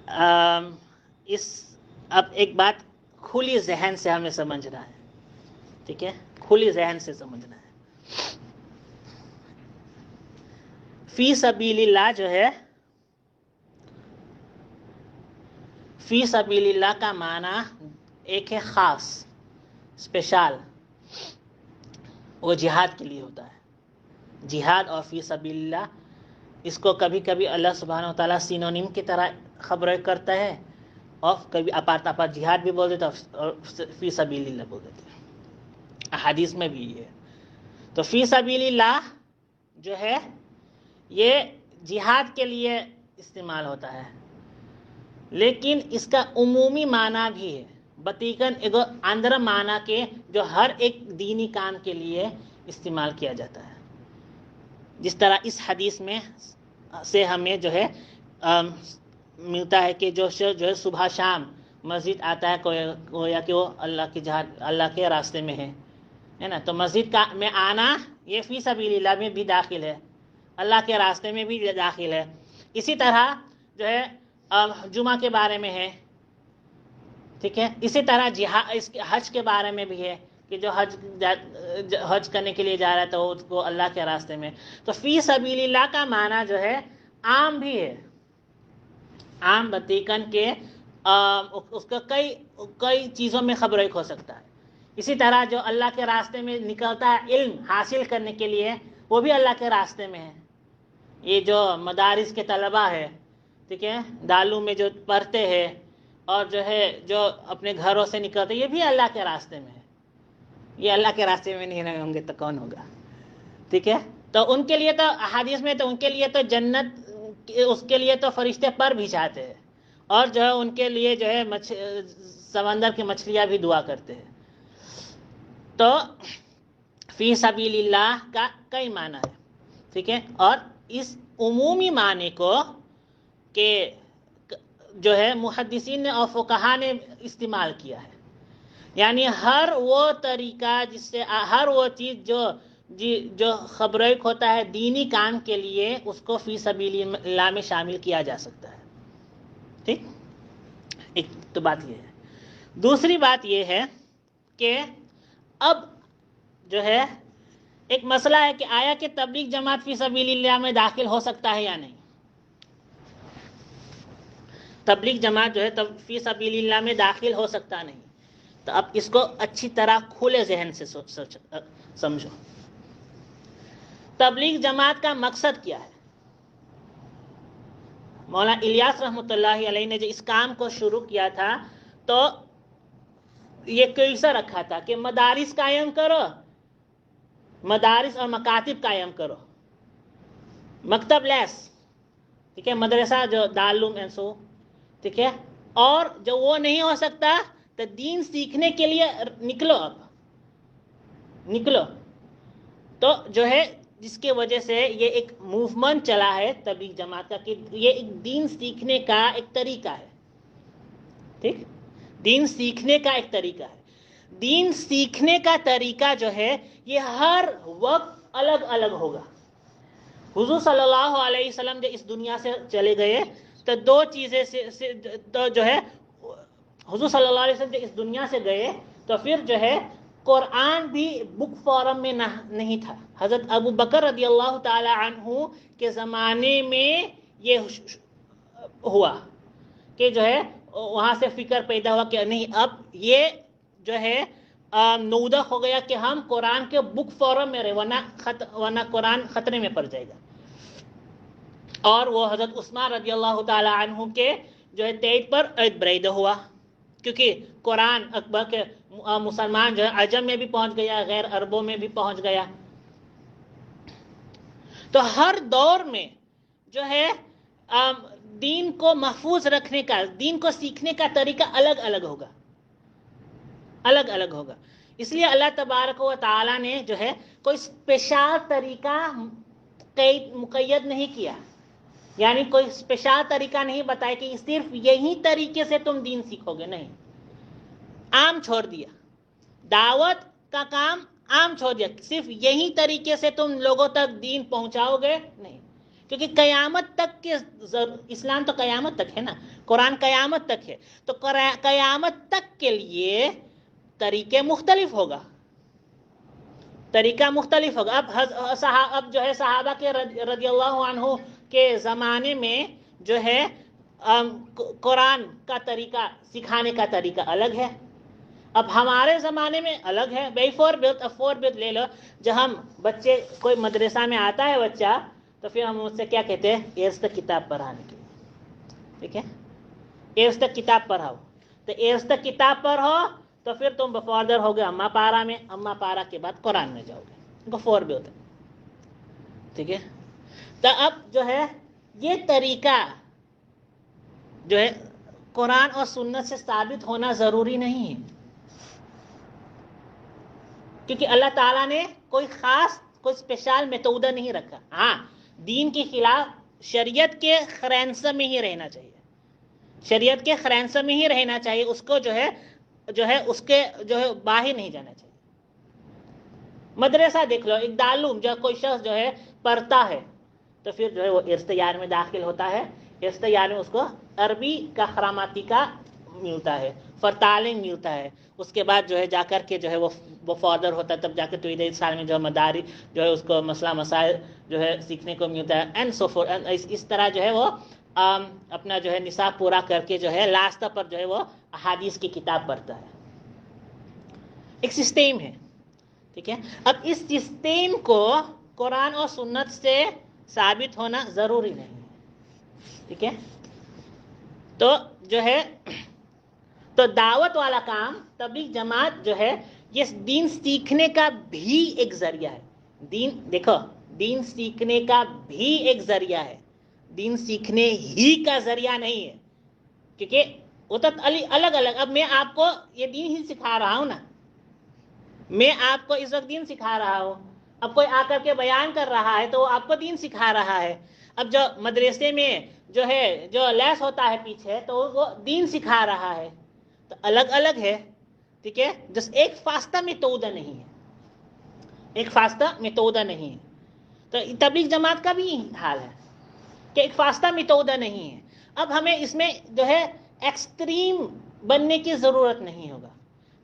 اس اب ایک بات کھلی ذہن سے ہمیں سمجھنا ہے، ٹھیک ہے، کھلی ذہن سے سمجھنا ہے۔ فی سبیل اللہ جو ہے، فی سبیل اللہ کا معنی ایک ہے خاص، اسپیشل، وہ جہاد کے لیے ہوتا ہے۔ جہاد اور فی سبیل اللہ، اس کو کبھی کبھی اللہ سبحانہ و تعالیٰ سینونیم کی طرح خبر کرتا ہے، اور کبھی اپارت جہاد بھی بول دیتا ہے اور فی سبیل اللہ بول دیتے ہیں، احادیث میں بھی یہ ہے۔ تو فی سبیل اللہ جو ہے یہ جہاد کے لیے استعمال ہوتا ہے، لیکن اس کا عمومی معنی بھی ہے، بتیکن ایک اندر معنی کے جو ہر ایک دینی کام کے لیے استعمال کیا جاتا ہے۔ جس طرح اس حدیث میں سے ہمیں جو ہے ملتا ہے کہ جو ہے صبح شام مسجد آتا ہے گویا کہ وہ اللہ کی جہاد، اللہ کے راستے میں ہے نا، تو مسجد کا میں آنا یہ فی سبیل اللہ میں بھی داخل ہے، اللہ کے راستے میں بھی داخل ہے۔ اسی طرح جو ہے جمعہ کے بارے میں ہے، ٹھیک ہے، اسی طرح حج کے بارے میں بھی ہے کہ جو حج کرنے کے لیے جا رہا ہے تو اس کو اللہ کے راستے میں۔ تو فی سبیل اللہ کا معنی جو ہے عام بھی ہے، عام بتیکن کے اس کا کئی چیزوں میں خبر ہو سکتا ہے۔ اسی طرح جو اللہ کے راستے میں نکلتا ہے علم حاصل کرنے کے لیے، وہ بھی اللہ کے راستے میں ہے۔ یہ جو مدارس کے طلبہ ہے، ٹھیک ہے، دارالعلوم میں جو پڑھتے ہیں اور جو ہے جو اپنے گھروں سے نکلتے، یہ بھی اللہ کے راستے میں ہے۔ یہ اللہ کے راستے میں نہیں ہوں گے تو کون ہوگا، ٹھیک ہے۔ تو ان کے لیے تو احادیث میں تو ان کے لیے تو جنت، اس کے لیے تو فرشتے پر بھیجاتے ہیں، اور جو ہے ان کے لیے جو ہے سمندر کی مچھلیاں بھی دعا کرتے ہیں۔ تو فی سبیل اللہ کا کئی معنی ہے، ٹھیک ہے، اور اس عمومی معنی کو کہ جو ہے محدثین نے اور فقہا نے استعمال کیا ہے، یعنی ہر وہ طریقہ جس سے ہر وہ چیز جو خبریک ہوتا ہے دینی کام کے لیے، اس کو فی سبیل اللہ میں شامل کیا جا سکتا ہے، ٹھیک۔ ایک تو بات یہ ہے۔ دوسری بات یہ ہے کہ اب جو ہے ایک مسئلہ ہے کہ آیا کہ تبلیغ جماعت فی سبیل اللہ میں داخل ہو سکتا ہے یا نہیں۔ تبلیغ جماعت جو ہے فی سبیل اللہ میں داخل ہو سکتا نہیں۔ تو اب اس کو اچھی طرح کھلے ذہن سے سمجھو۔ تبلیغ جماعت کا مقصد کیا ہے؟ مولانا الیاس رحمۃ اللہ علیہ نے جو اس کام کو شروع کیا تھا تو یہ کیسا رکھا تھا کہ مدارس قائم کرو، مدارس اور مکاتب قائم کرو، مکتب لیس، ٹھیک ہے، مدرسہ جو دارالعلوم اینسو، ٹھیک ہے، اور جو وہ نہیں ہو سکتا تو دین سیکھنے کے لیے نکلو، اب نکلو۔ تو جو ہے جس کی وجہ سے یہ ایک موومنٹ چلا ہے تبلیغ جماعت کا کہ یہ ایک دین سیکھنے کا ایک طریقہ ہے، ٹھیک، دین سیکھنے کا ایک طریقہ ہے۔ دین سیکھنے کا طریقہ جو ہے یہ ہر وقت الگ الگ ہوگا۔ حضور صلی اللہ علیہ وسلم جب اس دنیا سے چلے گئے تو دو چیزیں سے تو جو ہے حضور صلی اللہ علیہ وسلم جب اس دنیا سے گئے تو پھر جو ہے قرآن بھی بک فارم میں نہیں تھا۔ حضرت ابو بکر رضی اللہ تعالی عنہ کے زمانے میں یہ ہوا کہ جو ہے وہاں سے فکر پیدا ہوا کہ نہیں، اب یہ جو ہے نودہ ہو گیا کہ ہم قرآن کے بک فارم میں رہے، ورنہ قرآن خطرے میں پڑ جائے گا۔ اور وہ حضرت عثمان رضی اللہ تعالی عنہ کے جو ہے تیج پر عید بریدہ ہوا، کیونکہ قرآن اکبر کے مسلمان جو ہے عجم میں بھی پہنچ گیا، غیر عربوں میں بھی پہنچ گیا۔ تو ہر دور میں جو ہے دین کو محفوظ رکھنے کا، دین کو سیکھنے کا طریقہ الگ الگ ہوگا، الگ الگ ہوگا۔ اس لیے اللہ تبارک و تعالی نے جو ہے کوئی اسپیشل طریقہ مقید نہیں کیا، یعنی کوئی اسپیشل طریقہ نہیں بتایا کہ صرف یہی طریقے سے تم دین سیکھو گے، نہیں، عام چھوڑ دیا، دعوت کا کام عام چھوڑ دیا، صرف یہی طریقے سے تم لوگوں تک دین پہنچاؤ گے، نہیں، کیونکہ قیامت تک کے اسلام تو قیامت تک ہے نا، قرآن قیامت تک ہے، تو قیامت تک کے لیے طریقے مختلف ہوگا، طریقہ مختلف ہوگا۔ اب جو ہے صحابہ کے رضی اللہ عنہ کے زمانے میں جو ہے قرآن کا طریقہ سکھانے کا طریقہ الگ ہے، اب ہمارے زمانے میں الگ ہے۔ فور بیت لے لو، جب ہم بچے کوئی مدرسہ میں آتا ہے بچہ، تو پھر ہم اس سے کیا کہتے ہیں؟ ایرز تک کتاب پڑھانے کے لیے، ٹھیک ہے، ایرز تک کتاب پڑھاؤ، تو ایرز تک کتاب پڑھو تو پھر تم فردر ہو گئے اما پارا میں، اما پارا کے بعد قرآن میں جاؤ گے، ان کو فور بھی ہوتا ہے، ٹھیک ہے۔ تو اب جو ہے یہ طریقہ جو ہے قرآن اور سنت سے ثابت ہونا ضروری نہیں ہے، کیونکہ اللہ تعالیٰ نے کوئی خاص کوئی اسپیشل میتھڈ نہیں رکھا۔ ہاں، دین کے خلاف شریعت کے خرینسہ میں ہی رہنا چاہیے، شریعت کے خرینسہ میں ہی رہنا چاہیے، اس کو جو ہے اس کے جو ہے باہر نہیں جانا چاہیے۔ مدرسہ دیکھ لو، ایک دارالعلوم جو کوئی شخص جو ہے پڑھتا ہے تو پھر جو ہے وہ ارستیار میں داخل ہوتا ہے، ارستیار میں اس کو عربی کا گرامر کا ملتا ہے، تعلیم ملتا ہے، اس کے بعد جو ہے جا کر کے جو ہے وہ فردر ہوتا ہے، تب جا کے توحید سال میں جو ہے مداری جو ہے اس کو مسئلہ مسائل جو ہے سیکھنے کو ملتا ہے، اینڈ سو فورتھ۔ اس طرح جو ہے وہ اپنا جو ہے نصاب پورا کر کے جو ہے لاسٹ پر جو ہے وہ احادیث کی کتاب پڑھتا ہے۔ ایک سسٹم ہے، ٹھیک ہے۔ اب اس سسٹم کو قرآن اور سنت سے ثابت ہونا ضروری نہیں ہے، ٹھیک ہے۔ تو جو ہے تو دعوت والا کام، تبلیغ جماعت جو ہے یہ دین سیکھنے کا بھی ایک ذریعہ ہے۔ دین دیکھو، دین سیکھنے کا بھی ایک ذریعہ ہے، دین سیکھنے ہی کا ذریعہ نہیں ہے، کیونکہ وہ تو الگ الگ۔ اب میں آپ کو یہ دین ہی سکھا رہا ہوں نا، میں آپ کو اس وقت دین سکھا رہا ہوں، اب کوئی آ کر کے بیان کر رہا ہے تو وہ آپ کو دین سکھا رہا ہے۔ اب جو مدرسے میں جو ہے جو لیس ہوتا ہے پیچھے، تو وہ دین سکھا رہا ہے، تو الگ الگ ہے، ٹھیک ہے۔ جس ایک فاستہ میں تودا نہیں ہے، ایک فاستہ میں تودا نہیں ہے۔ تو تبلیغ جماعت کا بھی حال ہے کہ ایک فاستہ میں تودا نہیں ہے۔ اب ہمیں اس میں جو ہے ایکسٹریم بننے کی ضرورت نہیں ہوگا۔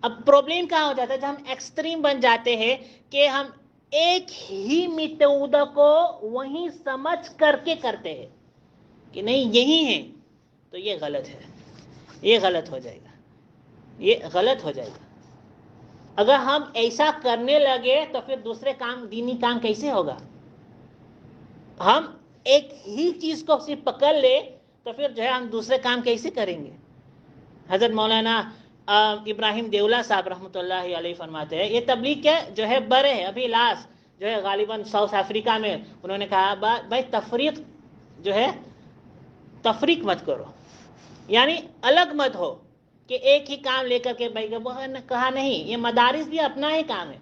اب پرابلم کہاں ہو جاتا ہے؟ جب ہم ایکسٹریم بن جاتے ہیں کہ ہم ایک ہی میتھڈ کو وہیں سمجھ کر کے کرتے ہیں کہ نہیں یہی ہے، تو یہ غلط ہے، یہ غلط ہو جائے گا، یہ غلط ہو جائے گا۔ اگر ہم ایسا کرنے لگے تو پھر دوسرے کام، دینی کام کیسے ہوگا؟ ہم ایک ہی چیز کو صرف پکڑ لے تو پھر جو ہے ہم دوسرے کام کیسے کریں گے؟ حضرت مولانا ابراہیم دیولہ صاحب رحمۃ اللہ علیہ فرماتے ہیں، یہ تبلیغ کے جو ہے بڑے ہیں، ابھی لاسٹ جو ہے غالباً ساؤتھ افریقہ میں انہوں نے کہا بھائی تفریق جو ہے تفریق مت کرو، یعنی الگ مت ہو کہ ایک ہی کام لے کر کے بھائی کہا نہیں، یہ مدارس بھی اپنا ہی کام ہے۔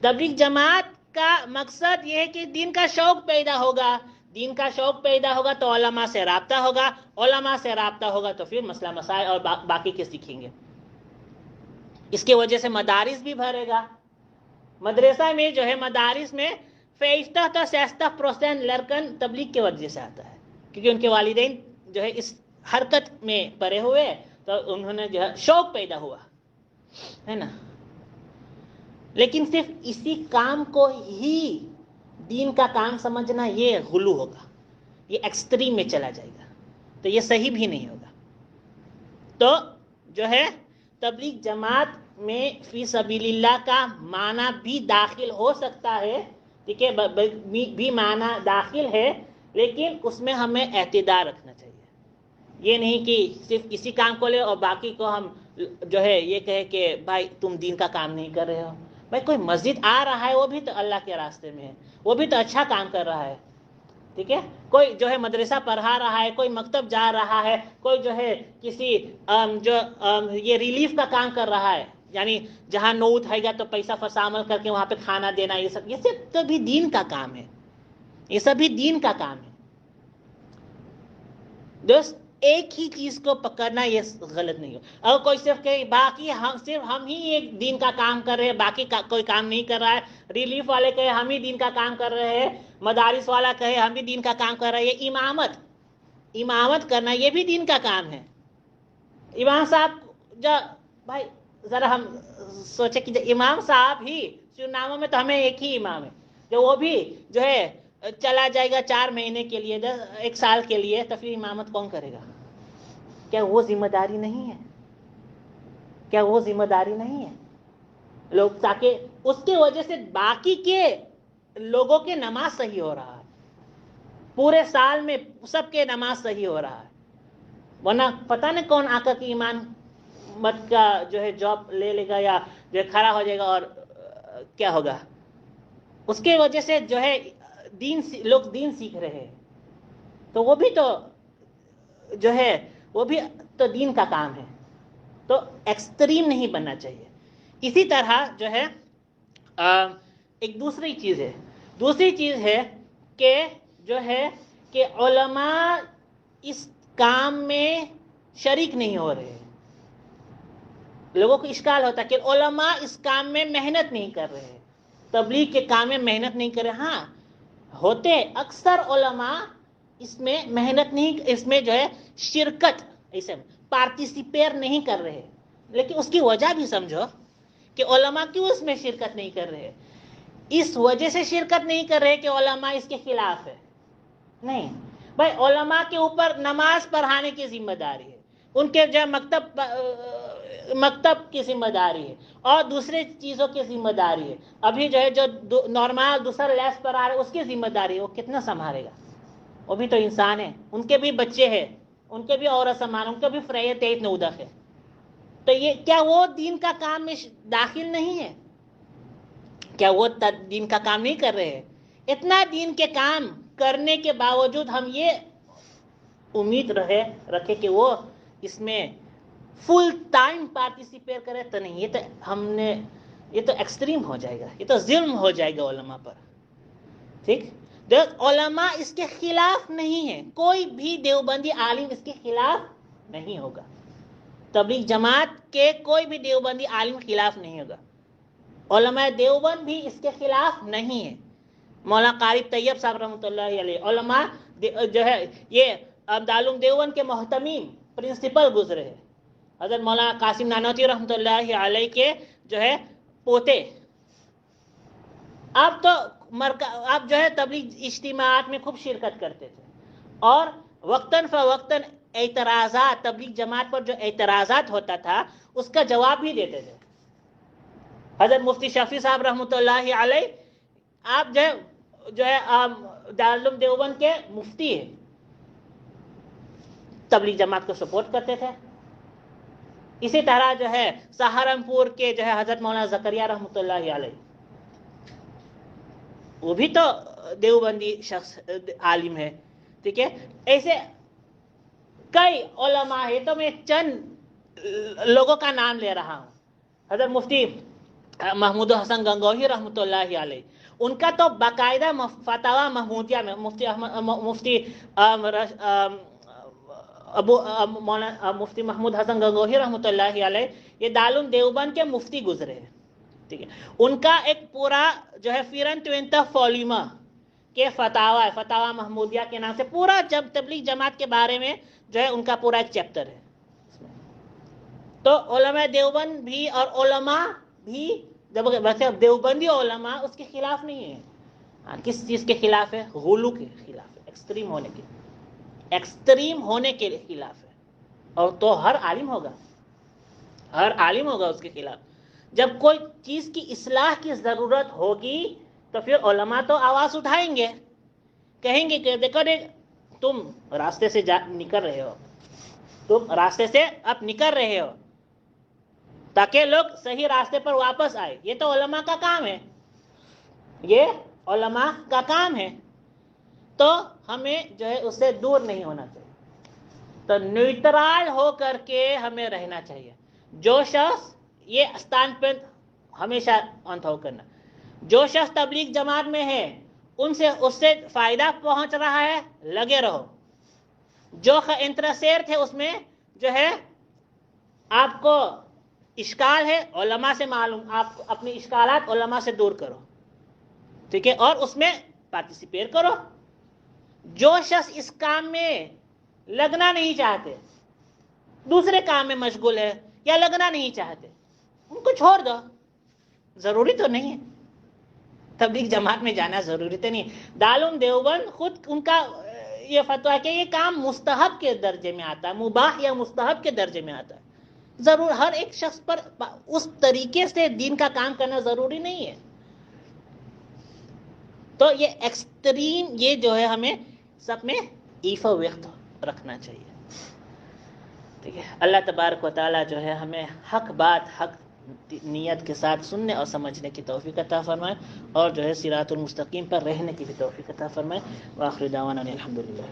تبلیغ جماعت کا مقصد یہ ہے کہ دین کا شوق پیدا ہوگا، دین کا شوق پیدا ہوگا تو علماء سے رابطہ ہوگا، علماء سے رابطہ ہوگا تو پھر مسئلہ مسائل اور باقی کے سیکھیں گے۔ اس کی وجہ سے مدارس بھی بھرے گا، مدرسہ میں جو ہے مدارس میں فیشتہ تا سیستہ پروسین لڑکن تبلیغ کی وجہ سے آتا ہے، کیونکہ ان کے والدین جو ہے اس حرکت میں پڑے ہوئے، تو انہوں نے جو ہے شوق پیدا ہوا ہے نا۔ لیکن صرف اسی کام کو ہی دین کا کام سمجھنا یہ غلو ہوگا، یہ ایکسٹریم میں چلا جائے گا، تو یہ صحیح بھی نہیں ہوگا۔ تو جو ہے تبلیغ جماعت میں فی سبیل اللہ کا معنی بھی داخل ہو سکتا ہے، ٹھیک ہے، بھی معنی داخل ہے، لیکن اس میں ہمیں اعتدال رکھنا چاہیے۔ یہ نہیں کہ صرف اسی کام کو لے اور باقی کو ہم جو ہے یہ کہے کہ بھائی تم دین کا کام نہیں کر رہے ہو۔ بھائی کوئی مسجد آ رہا ہے وہ بھی تو اللہ کے راستے میں ہے، وہ بھی تو اچھا کام کر رہا ہے، ٹھیک ہے۔ کوئی جو ہے مدرسہ پڑھا رہا ہے، کوئی مکتب جا رہا ہے، کوئی جو ہے کسی یہ ریلیف کا کام کر رہا ہے، یعنی جہاں نوت ہے گا تو پیسہ فسامل کر کے وہاں پہ کھانا دینا، یہ سب تو بھی دین کا کام ہے، یہ سب بھی دین کا کام ہے۔ دوست ایک ہی چیز کو پکڑنا یہ غلط نہیں ہو۔ اور کوئی صرف کہ باقی ہم ہی ایک دین کا کام کر رہے ہیں، باقی کوئی کام نہیں کر رہا ہے، ریلیف والے کہ ہم ہی دین کا کام کر رہے ہیں، مدارس والا کہے ہم بھی دین کا کام کر رہے ہیں. یہ امامت کرنا یہ بھی دین کا کام ہے. امام صاحب بھائی ذرا ہم سوچے کہ امام صاحب ہی ناموں میں تو ہمیں ایک ہی امام ہے, جو وہ بھی جو ہے چلا جائے گا 4 مہینے کے لیے 1 سال کے لیے, تو پھر امامت کون کرے گا؟ کیا وہ ذمہ داری نہیں ہے؟ کیا وہ ذمہ داری نہیں ہے لوگ, تاکہ اس کی وجہ سے باقی کے لوگوں کے نماز صحیح ہو رہا ہے, پورے سال میں سب کے نماز صحیح ہو رہا ہے. ورنہ پتہ نہیں کون آ کر کے ایمان مت کا جو ہے جاب لے لے گا یا جو ہے کھڑا ہو جائے گا, اور کیا ہوگا اس کے وجہ سے جو ہے لوگ دین سیکھ رہے ہیں. تو وہ بھی تو جو ہے وہ بھی تو دین کا کام ہے. تو ایکسٹریم نہیں بننا چاہیے. اسی طرح جو ہے ایک دوسری چیز ہے کہ جو ہے کہ علماء اس کام میں شریک نہیں ہو رہے. لوگوں کو اشکال ہوتا ہے کہ علماء اس کام میں محنت نہیں کر رہے, تبلیغ کے کام میں محنت نہیں کر رہے. ہاں ہوتے اکثر علماء اس میں محنت نہیں, اس میں جو ہے شرکت ایسے پارٹیسپیٹ نہیں کر رہے. لیکن اس کی وجہ بھی سمجھو کہ علماء کیوں اس میں شرکت نہیں کر رہے. اس وجہ سے شرکت نہیں کر رہے کہ علماء اس کے خلاف ہے, نہیں بھائی. علماء کے اوپر نماز پڑھانے کی ذمہ داری ہے, ان کے جو مکتب کی ذمہ داری ہے, اور دوسرے چیزوں کی ذمہ داری ہے. ابھی جو ہے جو نارمل دوسرا لیس پر آ رہا ہے اس کی ذمہ داری ہے. وہ کتنا سنبھالے گا؟ وہ بھی تو انسان ہے, ان کے بھی بچے ہیں, ان کے بھی عورت سامان, ان کے بھی فریت نودخ ہے. تو یہ کیا وہ دین کا کام میں داخل نہیں ہے؟ کیا وہ دین کا کام نہیں کر رہے ہیں؟ اتنا دین کے کام کرنے کے باوجود ہم یہ امید رکھے کہ وہ اس میں فل ٹائم پارٹیسپیٹ کرے, تو نہیں. یہ تو ایکسٹریم ہو جائے گا, یہ تو ظلم ہو جائے گا علماء پر. ٹھیک, علماء اس کے خلاف نہیں ہے, کوئی بھی دیوبندی عالم اس کے خلاف نہیں ہوگا. تبلیغ جماعت کے کوئی بھی دیوبندی عالم خلاف نہیں ہوگا. علماء دیوبند بھی اس کے خلاف نہیں ہے. مولانا قاری طیب صاحب رحمۃ اللہ علیہ علماء جو ہے یہ دارالعلوم دیوبند کے محتمیم پرنسپل گزرے ہیں. حضرت مولانا قاسم نانوتوی رحمۃ اللہ علیہ کے جو ہے پوتے. آپ جو ہے تبلیغ اجتماعات میں خوب شرکت کرتے تھے, اور وقتاً فوقتاً اعتراضات, تبلیغ جماعت پر جو اعتراضات ہوتا تھا اس کا جواب بھی دیتے تھے. حضرت مفتی شفیع صاحب رحمۃ اللہ علیہ, آپ جو ہے دارالعلوم دیوبند کے مفتی ہیں, تبلیغ جماعت کو سپورٹ کرتے تھے. اسی طرح جو ہے سہارنپور کے جو ہے حضرت مولانا زکریا رحمۃ اللہ علیہ, وہ بھی تو دیوبندی شخص عالم ہے. ٹھیک ہے, ایسے کئی علماء ہیں. تو میں چند لوگوں کا نام لے رہا ہوں. حضرت مفتی محمود حسن گنگوہی رحمۃ اللہ علیہ, ان کا تو باقاعدہ فتاوی محمودیہ میں مفتی محمود حسن گنگوہی رحمۃ اللہ علیہ یہ دارالعلوم دیوبند کے مفتی گزرے ہیں. ٹھیک ہے, ان کا ایک پورا جو ہے فیرن توینتا فولیما کے فتاوی محمودیہ کے نام سے پورا تبلیغ جماعت کے بارے میں جو ہے ان کا پورا ایک چیپٹر ہے. تو علماء دیوبند بھی اور علماء بھی دیوبندی علماء اس کے خلاف نہیں ہے. کس چیز کے خلاف ہے؟ غلو کے خلاف ہے, ایکسٹریم ہونے کے خلاف ہے. اور تو ہر عالم ہوگا اس کے خلاف. جب کوئی چیز کی اصلاح کی ضرورت ہوگی تو پھر علماء تو آواز اٹھائیں گے, کہیں گے کہ دیکھو تم راستے سے نکل رہے ہو, تاکہ لوگ صحیح راستے پر واپس آئے. یہ تو علماء کا کام ہے. تو ہمیں جو ہے اس سے دور نہیں ہونا چاہیے, تو نیوٹرل ہو کر کے ہمیں رہنا چاہیے. جو شخص یہ استان پہ ہمیشہ انتھو کرنا, جو شخص تبلیغ جماعت میں ہے اس سے فائدہ پہنچ رہا ہے, لگے رہو. جو انٹرسٹ ہے اس میں جو ہے آپ کو اشکال ہے, علماء سے معلوم, آپ اپنی اشکالات علماء سے دور کرو. ٹھیک ہے, اور اس میں پارٹیسپیٹ کرو. جو شخص اس کام میں لگنا نہیں چاہتے، دوسرے کام میں مشغول ہے یا لگنا نہیں چاہتے، ان کو چھوڑ دو. ضروری تو نہیں ہے تبلیغ جماعت میں جانا، ضروری تو نہیں. دارالعلوم دیوبند خود ان کا یہ فتویٰ ہے کہ یہ کام مستحب کے درجے میں آتا ہے، مباح یا مستحب کے درجے میں آتا ہے. ضرور ہر ایک شخص پر اس طریقے سے دین کا کام کرنا ضروری نہیں ہے. تو یہ ایکسٹریم، یہ جو ہے ہمیں سب میں ایفا وقت رکھنا چاہیے. ٹھیک ہے. اللہ تبارک و تعالیٰ جو ہے ہمیں حق بات حق نیت کے ساتھ سننے اور سمجھنے کی توفیق عطا فرمائے، اور جو ہے صراط المستقیم پر رہنے کی بھی توفیق عطا فرمائے. وآخر دعوانا الحمدللہ.